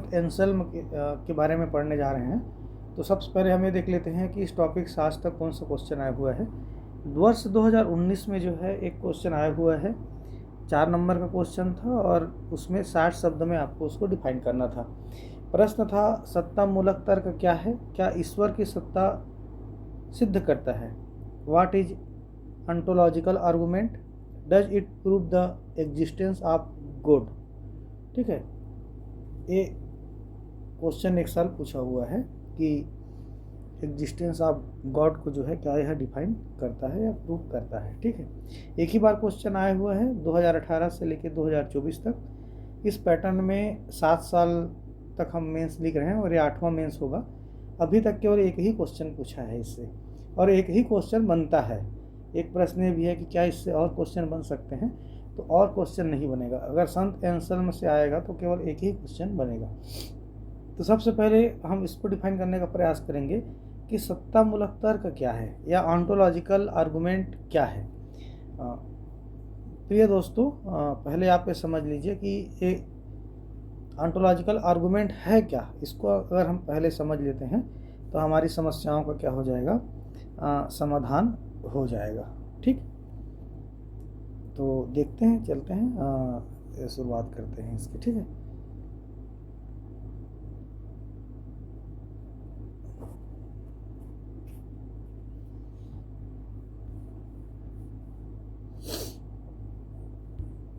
संत एंसेल्म के बारे में पढ़ने जा रहे हैं। तो सबसे पहले हम ये देख लेते हैं कि इस टॉपिक से आज तक कौन सा क्वेश्चन आया हुआ है। वर्ष 2019 में जो है एक क्वेश्चन आया हुआ है, 4 नंबर का क्वेश्चन था और उसमें 60 शब्द में आपको उसको डिफाइन करना था। प्रश्न था, सत्ता मूलक तर्क क्या है, क्या ईश्वर की सत्ता सिद्ध करता है। What is ontological argument, does it prove the existence of God. ठीक है, ये क्वेश्चन एक साल पूछा हुआ है कि एग्जिस्टेंस ऑफ गॉड को जो है क्या यह डिफाइन करता है या प्रूव करता है। ठीक है, एक ही बार क्वेश्चन आया हुआ है 2018 से लेकर 2024 तक। इस पैटर्न में 7 साल तक हम मेंस लिख रहे हैं और ये 8वां मेंस होगा। अभी तक केवल एक ही क्वेश्चन पूछा है इससे, और एक ही क्वेश्चन बनता है। एक प्रश्न ये भी है कि क्या इससे और क्वेश्चन बन सकते हैं, तो और क्वेश्चन नहीं बनेगा। अगर संत एंसेल्म से आएगा तो केवल एक ही क्वेश्चन बनेगा। तो सबसे पहले हम इसको डिफाइन करने का प्रयास करेंगे कि सत्ता मूलक तर्क क्या है या ऑन्टोलॉजिकल आर्गूमेंट क्या है। प्रिय दोस्तों, पहले आप ये समझ लीजिए कि ये ऑन्टोलॉजिकल आर्गूमेंट है क्या। इसको अगर हम पहले समझ लेते हैं तो हमारी समस्याओं का क्या हो जाएगा, समाधान हो जाएगा। ठीक, तो देखते हैं, चलते हैं, शुरुआत करते हैं इसकी। ठीक है,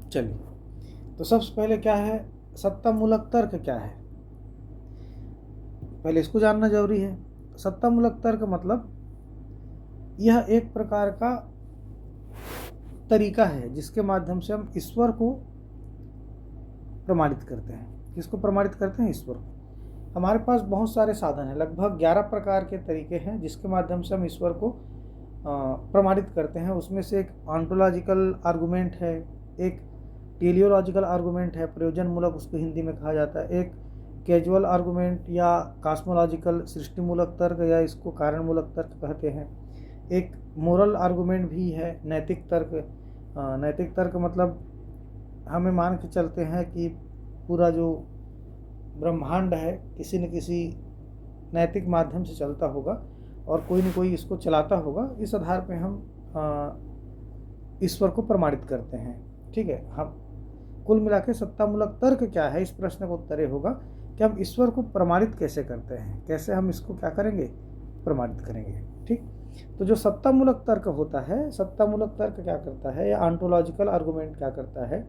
चलिए। तो सबसे पहले क्या है, सत्ता मूलक तर्क क्या है, पहले इसको जानना जरूरी है। सत्ता मूलक तर्क मतलब यह एक प्रकार का तरीका है जिसके माध्यम से हम ईश्वर को प्रमाणित करते हैं। किसको प्रमाणित करते हैं? ईश्वर को। हमारे पास बहुत सारे साधन हैं, लगभग 11 प्रकार के तरीके हैं जिसके माध्यम से हम ईश्वर को प्रमाणित करते हैं। उसमें से एक ऑन्टोलॉजिकल आर्गूमेंट है, एक टेलियोलॉजिकल आर्गूमेंट है, प्रयोजन मूलक उसको हिंदी में कहा जाता है, एक कैजुअल आर्गूमेंट या कॉस्मोलॉजिकल सृष्टि मूलक तर्क या इसको कारण मूलक तर्क कहते हैं, एक मोरल आर्गूमेंट भी है, नैतिक तर्क। नैतिक तर्क मतलब हमें मान के चलते हैं कि पूरा जो ब्रह्मांड है किसी न किसी नैतिक माध्यम से चलता होगा और कोई न कोई इसको चलाता होगा। इस आधार पे हम ईश्वर को प्रमाणित करते हैं। ठीक है, हम कुल मिला के सत्तामूलक तर्क क्या है, इस प्रश्न का उत्तर ये होगा कि हम ईश्वर को प्रमाणित कैसे करते हैं, कैसे हम इसको क्या करेंगे, प्रमाणित करेंगे। ठीक, तो जो सत्तामूलक तर्क होता है, सत्तामूलक तर्क क्या करता है या ऑन्टोलॉजिकल आर्गूमेंट क्या करता है,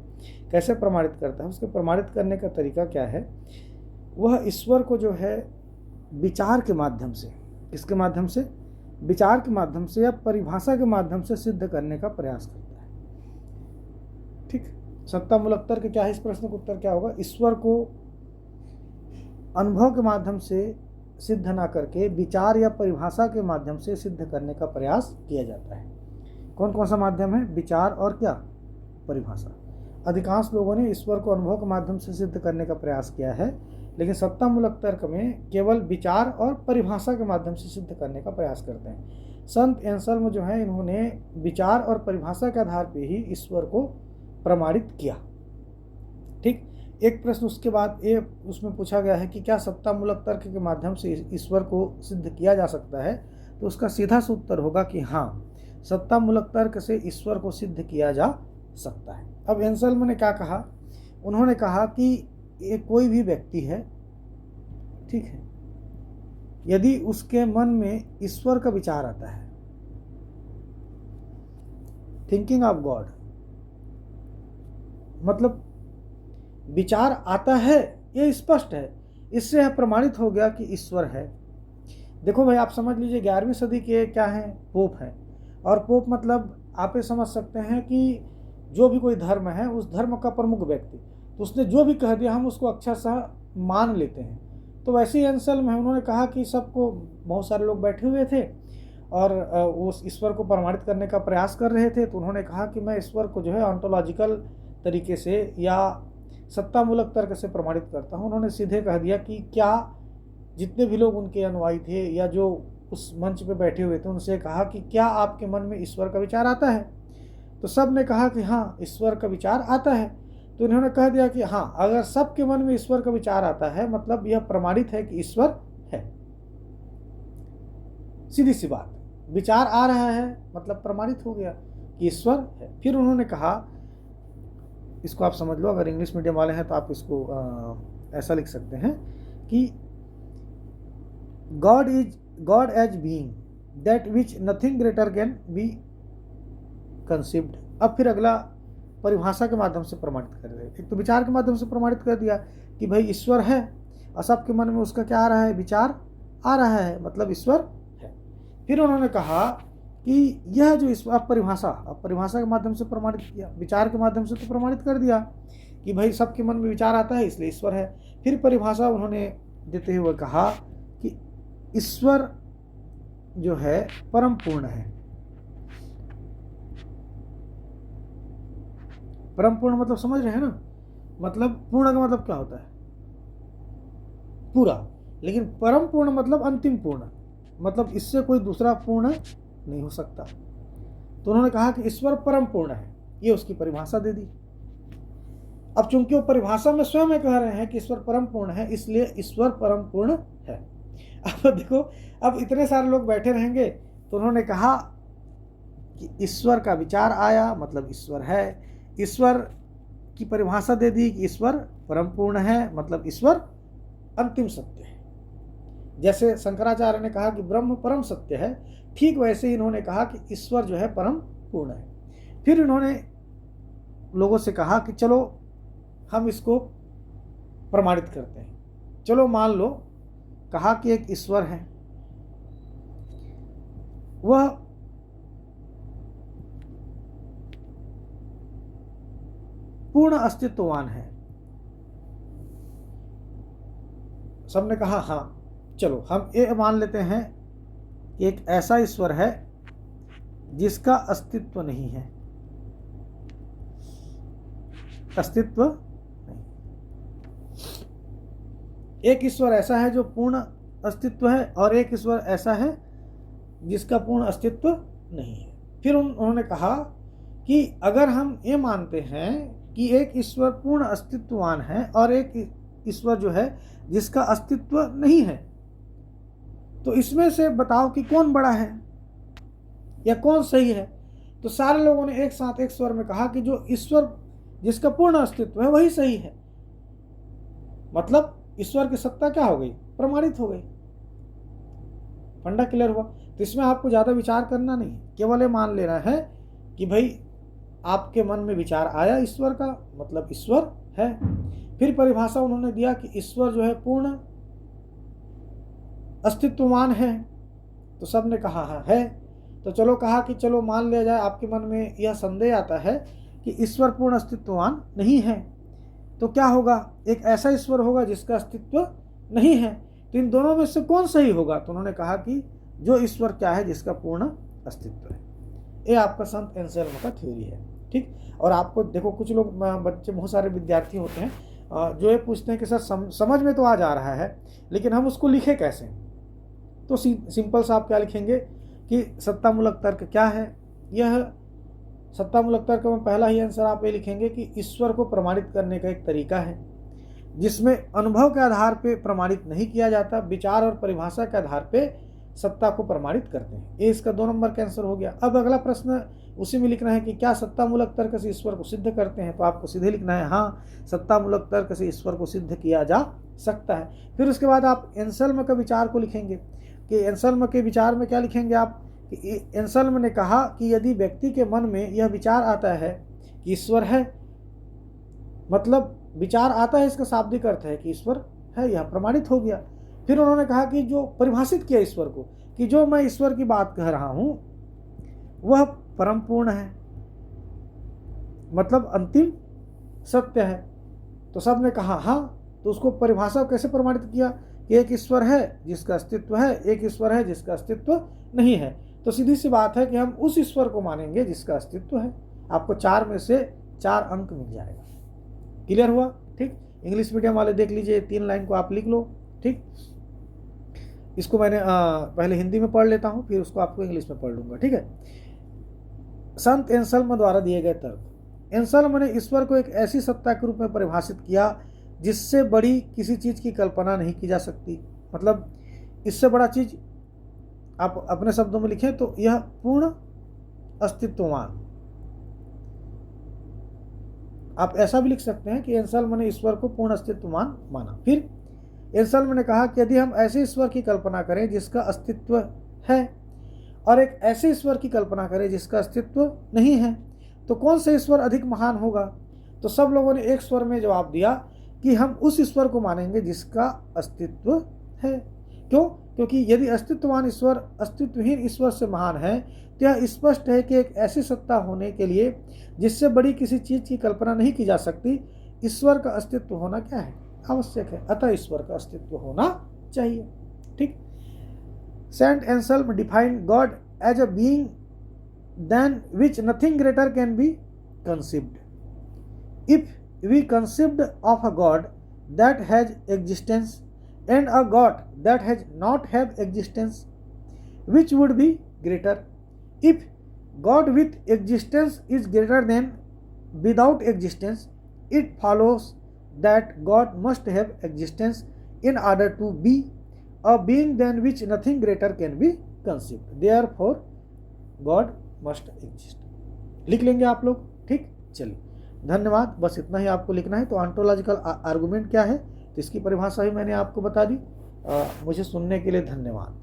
कैसे प्रमाणित करता है, उसके प्रमाणित करने का तरीका क्या है। वह ईश्वर को जो है विचार के माध्यम से, किसके माध्यम से, विचार के माध्यम से या परिभाषा के माध्यम से सिद्ध करने का प्रयास करता है। ठीक, सत्तामूलक तर्क क्या है, इस प्रश्न का उत्तर क्या होगा, ईश्वर को अनुभव के माध्यम से सिद्ध ना करके विचार या परिभाषा के माध्यम से सिद्ध करने का प्रयास किया जाता है। कौन कौन सा माध्यम है, विचार और क्या, परिभाषा। अधिकांश लोगों ने ईश्वर को अनुभव के माध्यम से सिद्ध करने का प्रयास किया है, लेकिन सत्तामूलक तर्क में केवल विचार और परिभाषा के माध्यम से सिद्ध करने का प्रयास करते हैं। संत एंसेल्म जो है इन्होंने विचार और परिभाषा के आधार पर ही ईश्वर को प्रमाणित किया। ठीक, एक प्रश्न उसके बाद ये उसमें पूछा गया है कि क्या सत्तामूलक तर्क के माध्यम से ईश्वर को सिद्ध किया जा सकता है, तो उसका सीधा सा उत्तर होगा कि हाँ, सत्तामूलक तर्क से ईश्वर को सिद्ध किया जा सकता है। अब एंसेल्म ने क्या कहा, उन्होंने कहा कि ये कोई भी व्यक्ति है, ठीक है, यदि उसके मन में ईश्वर का विचार आता है, थिंकिंग ऑफ गॉड, मतलब विचार आता है, ये स्पष्ट है, इससे यह प्रमाणित हो गया कि ईश्वर है। देखो भाई, आप समझ लीजिए 11वीं सदी के क्या हैं, पोप हैं। और पोप मतलब आप ये समझ सकते हैं कि जो भी कोई धर्म है उस धर्म का प्रमुख व्यक्ति, तो उसने जो भी कह दिया हम उसको अक्षरशः मान लेते हैं। तो वैसे ही एंसेल्म है, उन्होंने कहा कि सबको, बहुत सारे लोग बैठे हुए थे और उस ईश्वर को प्रमाणित करने का प्रयास कर रहे थे, तो उन्होंने कहा कि मैं ईश्वर को जो है ऑन्टोलॉजिकल तरीके से या सत्तामूलक तर्क से प्रमाणित करता हूँ। उन्होंने सीधे कह दिया कि क्या जितने भी लोग उनके अनुयायी थे या जो उस मंच पे बैठे हुए थे, उनसे कहा कि क्या आपके मन में ईश्वर का विचार आता है, तो सब ने कहा कि हाँ, ईश्वर का विचार आता है। तो इन्होंने कह दिया कि हाँ, अगर सबके मन में ईश्वर का विचार आता है मतलब यह प्रमाणित है कि ईश्वर है। सीधी सी बात, विचार आ रहा है मतलब प्रमाणित हो गया कि ईश्वर है। फिर उन्होंने कहा, इसको आप समझ लो, अगर इंग्लिश मीडियम वाले हैं तो आप इसको ऐसा लिख सकते हैं कि God as being that which nothing greater can be conceived. अब फिर अगला परिभाषा के माध्यम से प्रमाणित कर रहे हैं। एक तो विचार के माध्यम से प्रमाणित कर दिया कि भाई ईश्वर है, और सबके मन में उसका क्या आ रहा है, विचार आ रहा है, मतलब ईश्वर है। फिर उन्होंने कहा कि यह जो ईश्वर, अब परिभाषा के माध्यम से प्रमाणित किया, विचार के माध्यम से तो प्रमाणित कर दिया कि भाई सबके मन में विचार आता है इसलिए ईश्वर है। फिर परिभाषा उन्होंने देते हुए कहा कि ईश्वर जो है परम पूर्ण है। परम पूर्ण मतलब समझ रहे हैं ना, मतलब पूर्ण का मतलब क्या होता है, पूरा, लेकिन परम पूर्ण मतलब अंतिम पूर्ण, मतलब इससे कोई दूसरा पूर्ण नहीं हो सकता। तो उन्होंने कहा कि ईश्वर परम पूर्ण है, ये उसकी परिभाषा दे दी। अब चूंकि वो परिभाषा में स्वयं कह रहे हैं कि ईश्वर परम पूर्ण है, इसलिए ईश्वर परम पूर्ण है। अब देखो, अब इतने सारे लोग बैठे रहेंगे, तो उन्होंने कहा कि ईश्वर का विचार आया मतलब ईश्वर है। ईश्वर की परिभाषा दे दी कि ईश्वर परम पूर्ण है, मतलब ईश्वर अंतिम सत्य है। जैसे शंकराचार्य ने कहा कि ब्रह्म परम सत्य है, ठीक वैसे ही इन्होंने कहा कि ईश्वर जो है परम पूर्ण है। फिर इन्होंने लोगों से कहा कि चलो हम इसको प्रमाणित करते हैं, चलो मान लो, कहा कि एक ईश्वर है, वह पूर्ण अस्तित्ववान है। सबने कहा हाँ, चलो हम ये मान लेते हैं कि एक ऐसा ईश्वर है जिसका अस्तित्व नहीं है, अस्तित्व नहीं। एक ईश्वर ऐसा है जो पूर्ण अस्तित्व है, और एक ईश्वर ऐसा है जिसका पूर्ण अस्तित्व नहीं है। फिर उन्होंने कहा कि अगर हम ये मानते हैं कि एक ईश्वर पूर्ण अस्तित्ववान है और एक ईश्वर जो है जिसका अस्तित्व नहीं है, तो इसमें से बताओ कि कौन बड़ा है या कौन सही है। तो सारे लोगों ने एक साथ एक स्वर में कहा कि जो ईश्वर जिसका पूर्ण अस्तित्व है वही सही है, मतलब ईश्वर की सत्ता क्या हो गई, प्रमाणित हो गई। फंडा क्लियर हुआ। तो इसमें आपको ज्यादा विचार करना नहीं, केवल ये मान लेना है कि भाई आपके मन में विचार आया ईश्वर का, मतलब ईश्वर है। फिर परिभाषा उन्होंने दिया कि ईश्वर जो है पूर्ण अस्तित्ववान है, तो सबने कहा हाँ है। तो चलो कहा कि चलो मान लिया जाए, आपके मन में यह संदेह आता है कि ईश्वर पूर्ण अस्तित्ववान नहीं है, तो क्या होगा, एक ऐसा ईश्वर होगा जिसका अस्तित्व नहीं है, तो इन दोनों में से कौन सही होगा। तो उन्होंने कहा कि जो ईश्वर क्या है जिसका पूर्ण अस्तित्व है। ये आपका संत एंसेल्म का थ्योरी है, ठीक। और आपको देखो, कुछ लोग बच्चे, बहुत सारे विद्यार्थी होते हैं जो ये पूछते हैं कि सर समझ में तो आ जा रहा है लेकिन हम उसको लिखे कैसे। तो सिंपल सा आप क्या लिखेंगे कि सत्तामूलक तर्क क्या है। यह सत्तामूलक तर्क में पहला ही आंसर आप ये लिखेंगे कि ईश्वर को प्रमाणित करने का एक तरीका है जिसमें अनुभव के आधार पे प्रमाणित नहीं किया जाता, विचार और परिभाषा के आधार पे सत्ता को प्रमाणित करते हैं। ये इसका 2 नंबर का आंसर हो गया। अब अगला प्रश्न उसी में लिखना है कि क्या सत्तामूलक तर्क से ईश्वर को सिद्ध करते हैं। तो आपको सीधे लिखना है हाँ, सत्तामूलक तर्क से ईश्वर को सिद्ध किया जा सकता है। फिर उसके बाद आप एंसेल्म के विचार को लिखेंगे कि एंसेल्म के विचार में क्या लिखेंगे आप कि एंसेल्म ने कहा कि यदि व्यक्ति के मन में यह विचार आता है कि ईश्वर है, मतलब विचार आता है, इसका शाब्दिक अर्थ है कि ईश्वर है, यह प्रमाणित हो गया। फिर उन्होंने कहा कि जो परिभाषित किया ईश्वर को कि जो मैं ईश्वर की बात कह रहा हूं वह परम पूर्ण है, मतलब अंतिम सत्य है। तो सब ने कहा हाँ। तो उसको परिभाषा कैसे प्रमाणित किया कि एक ईश्वर है जिसका अस्तित्व है, एक ईश्वर है जिसका अस्तित्व नहीं है। तो सीधी सी बात है कि हम उस ईश्वर को मानेंगे जिसका अस्तित्व है। आपको 4 में से 4 अंक मिल जाएगा। क्लियर हुआ, ठीक। इंग्लिश मीडियम वाले देख लीजिए, 3 लाइन को आप लिख लो, ठीक। इसको मैंने पहले हिंदी में पढ़ लेता हूँ, फिर उसको आपको इंग्लिश में पढ़ लूंगा, ठीक है। संत एंसेल्म द्वारा दिए गए तर्क। एंसल्म ने ईश्वर को एक ऐसी सत्ता के रूप में परिभाषित किया जिससे बड़ी किसी चीज़ की कल्पना नहीं की जा सकती। मतलब इससे बड़ा चीज़ आप अपने शब्दों में लिखें तो यह पूर्ण अस्तित्ववान। आप ऐसा भी लिख सकते हैं कि एंसल्म ने ईश्वर को पूर्ण अस्तित्ववान माना। फिर एंसल्म ने कहा कि यदि हम ऐसे ईश्वर की कल्पना करें जिसका अस्तित्व है और एक ऐसे ईश्वर की कल्पना करें जिसका अस्तित्व नहीं है, तो कौन सा ईश्वर अधिक महान होगा? तो सब लोगों ने एक स्वर में जवाब दिया कि हम उस ईश्वर को मानेंगे जिसका अस्तित्व है। क्यों? क्योंकि यदि अस्तित्ववान ईश्वर अस्तित्वहीन ईश्वर से महान है तो यह स्पष्ट है कि एक ऐसी सत्ता होने के लिए जिससे बड़ी किसी चीज़ की कल्पना नहीं की जा सकती, ईश्वर का अस्तित्व होना क्या है? आवश्यक है। अतः ईश्वर का अस्तित्व होना चाहिए। ठीक। Saint Anselm defined God as a being than which nothing greater can be conceived. If we conceived of a God that has existence and a God that has not have existence, which would be greater? If God with existence is greater than without existence, it follows that God must have existence in order to be a being than which nothing greater can be conceived. Therefore, God must exist. लिख लेंगे आप लोग। ठीक, चलिए, धन्यवाद। बस इतना ही आपको लिखना है। तो ऑन्टोलॉजिकल आर्गुमेंट क्या है, तो इसकी परिभाषा भी मैंने आपको बता दी। मुझे सुनने के लिए धन्यवाद।